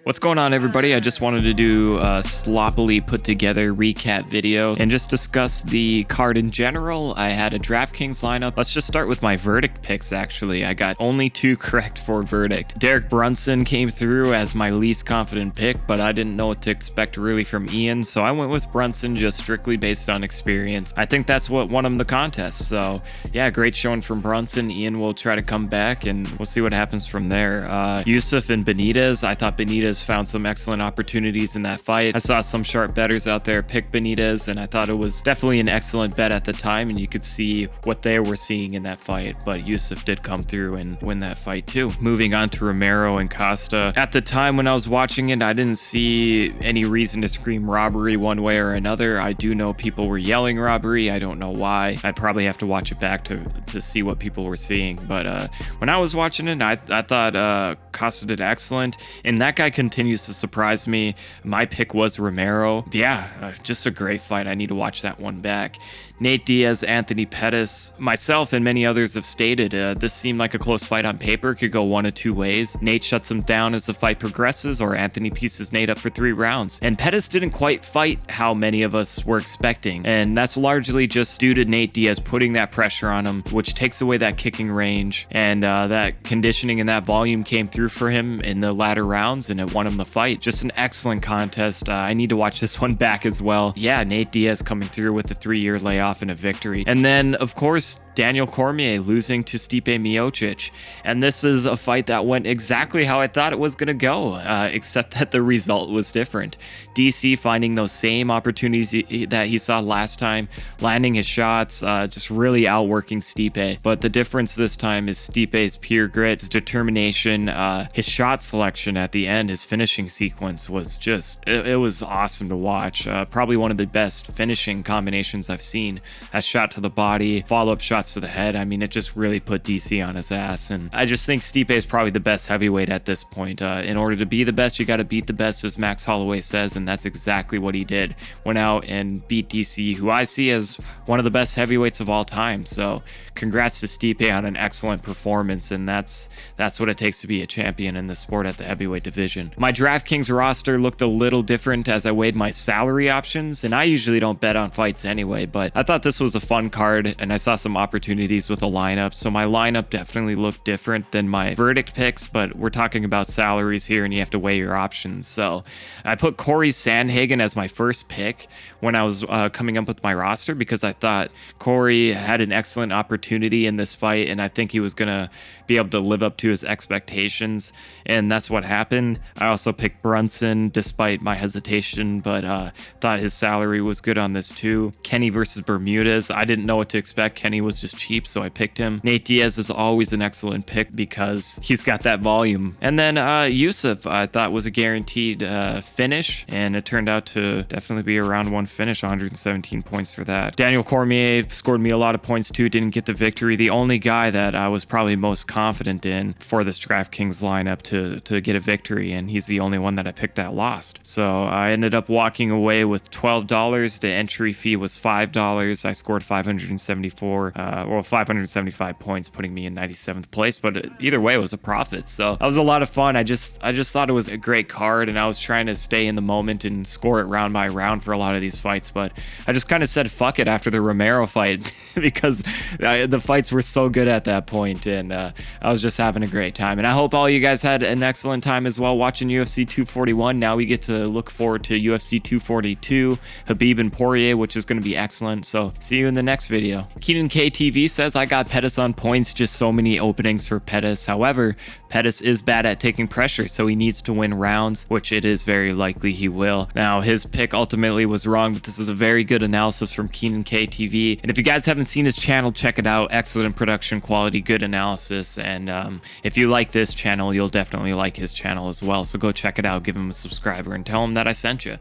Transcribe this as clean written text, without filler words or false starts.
What's going on, everybody? I just wanted to do a sloppily put together recap video and just discuss the card in general. I had a DraftKings lineup. Let's just start with my verdict picks, actually. I got only 2 correct for verdict. Derek Brunson came through as my least confident pick, but I didn't know what to expect really from Ian, so I went with Brunson just strictly based on experience. I think that's what won him the contest, so yeah, great showing from Brunson. Ian will try to come back, and we'll see what happens from there. Yusuf and Benitez, I thought Benitez found some excellent opportunities in that fight. I saw some sharp bettors out there pick Benitez, and I thought it was definitely an excellent bet at the time, and you could see what they were seeing in that fight, but Yusuf did come through and win that fight too. Moving on to Romero and Costa. At the time when I was watching it, I didn't see any reason to scream robbery one way or another. I do know people were yelling robbery. I don't know why. I'd probably have to watch it back to see what people were seeing, but when I was watching it, I thought Costa did excellent, and that guy continues to surprise me. My pick was Romero. Yeah, just a great fight. I need to watch that one back. Nate Diaz, Anthony Pettis, myself and many others have stated this seemed like a close fight on paper. Could go one of 2 ways. Nate shuts him down as the fight progresses, or Anthony pieces Nate up for 3 rounds. And Pettis didn't quite fight how many of us were expecting, and that's largely just due to Nate Diaz putting that pressure on him, which takes away that kicking range, and that conditioning and that volume came through for him in the latter rounds, and it won him the fight. Just an excellent contest. I need to watch this one back as well. Yeah, Nate Diaz coming through with a 3-year layoff and a victory. And then, of course, Daniel Cormier losing to Stipe Miocic. And this is a fight that went exactly how I thought it was going to go, except that the result was different. DC finding those same opportunities that he saw last time, landing his shots, just really outworking Stipe. But the difference this time is Stipe's pure grit, his determination, his shot selection at the end, his finishing sequence was just, it was awesome to watch. Probably one of the best finishing combinations I've seen. That shot to the body, follow-up shots to the head. I mean, it just really put DC on his ass. And I just think Stipe is probably the best heavyweight at this point. In order to be the best, you got to beat the best, as Max Holloway says, and that's exactly what he did. Went out and beat DC, who I see as one of the best heavyweights of all time. So congrats to Stipe on an excellent performance, and that's what it takes to be a champion in this sport at the heavyweight division. My DraftKings roster looked a little different as I weighed my salary options, and I usually don't bet on fights anyway, but I thought this was a fun card, and I saw some opportunities with a lineup, so my lineup definitely looked different than my verdict picks, but we're talking about salaries here, and you have to weigh your options. So I put Corey Sandhagen as my first pick when I was coming up with my roster, because I thought Corey had an excellent opportunity in this fight, and I think he was gonna be able to live up to his expectations, and that's what happened. I also picked Brunson despite my hesitation, but thought his salary was good on this too. Kenny versus Bermudez, I didn't know what to expect. Kenny was just cheap, so I picked him. Nate Diaz is always an excellent pick because he's got that volume. And then Yusuf, I thought was a guaranteed finish, and it turned out to definitely be a round 1 finish, 117 points for that. Daniel Cormier scored me a lot of points too, didn't get the victory. The only guy that I was probably most confident in for this DraftKings lineup to get a victory, and he's the only one that I picked that lost. So I ended up walking away with $12. The entry fee was $5. I scored 575 points, putting me in 97th place, but either way it was a profit. So that was a lot of fun. I just thought it was a great card, and I was trying to stay in the moment and score it round by round for a lot of these fights, but I just kind of said fuck it after the Romero fight because the fights were so good at that point, and I was just having a great time. And I hope all you guys had an excellent time as well watching UFC 241. Now we get to look forward to UFC 242, Khabib and Poirier, which is going to be excellent. So see you in the next video. Keenan KTV says, I got Pettis on points, just so many openings for Pettis. However, Pettis is bad at taking pressure, so he needs to win rounds, which it is very likely he will. Now, his pick ultimately was wrong, but this is a very good analysis from Keenan KTV. And if you guys haven't seen his channel, check it out. Excellent production quality, good analysis. And if you like this channel, you'll definitely like his channel as well. So go check it out, give him a subscriber, and tell him that I sent you.